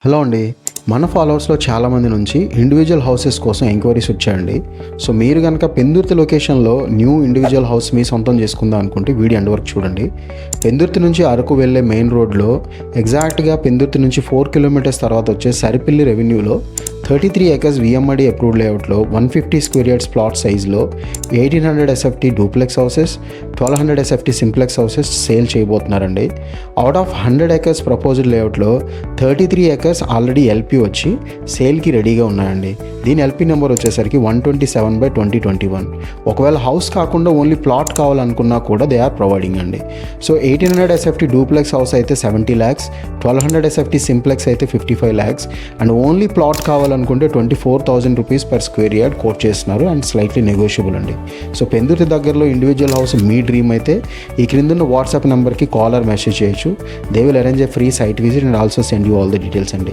Hello అండి. మన ఫాలోవర్స్లో చాలామంది నుంచి ఇండివిజువల్ హౌసెస్ కోసం ఎంక్వైరీస్ వచ్చాయండి. సో మీరు కనుక పెందుర్తి లొకేషన్లో న్యూ ఇండివిజువల్ హౌస్ మీ సొంతం చేసుకుందాం అనుకుంటే వీడియో ఎండ్ వరకు చూడండి. పెందుర్తి నుంచి అరకు వెళ్ళే మెయిన్ రోడ్లో ఎగ్జాక్ట్గా పెందుర్తి నుంచి 4 కిలోమీటర్స్ తర్వాత వచ్చే సరిపిల్లి రెవెన్యూలో 33 acres VMRD అప్రూవ్డ్ లేఅవుట్లో 150 స్క్వేర్ యార్డ్స్ ప్లాట్ సైజ్లో 1800 SFT duplex houses, 1200 SFT simplex houses sale చేయబోతున్నారండి. అవుట్ ఆఫ్ 100 acres ప్రపోజ్డ్ లేఅవుట్లో 33 acres ఆల్రెడీ ఎల్పీ వచ్చి సేల్కి రెడీగా ఉన్నాయండి. దీని ఎల్పీ నెంబర్ వచ్చేసరికి 127/2021. ఒకవేళ హౌస్ కాకుండా ఓన్లీ ప్లాట్ కావాలనుకున్నా కూడా దే ఆర్ ప్రొవైడింగ్ అండి. సో 1800 SFT డూప్లెక్స్ హౌస్ అయితే 70 lakhs, 1200 SFT సింప్లెక్స్ అయితే 55 lakhs అండ్ ఓన్లీ ప్లాట్ కావాలనుకుంటే 24,000 rupees per square yard quote చేస్తున్నారు అండ్ స్లైట్లీ నెగోషియబుల్ అండి. సో పెందుర్తి దగ్గరలో ఇండివిజువల్ హౌస్ మీ డ్రీమ్ అయితే ఈ క్రిందున్న వాట్సాప్ నెంబర్కి కాల్ ఆర్ మెసేజ్ చేయొచ్చు. They will arrange a free site visit and also send you all the details అండి.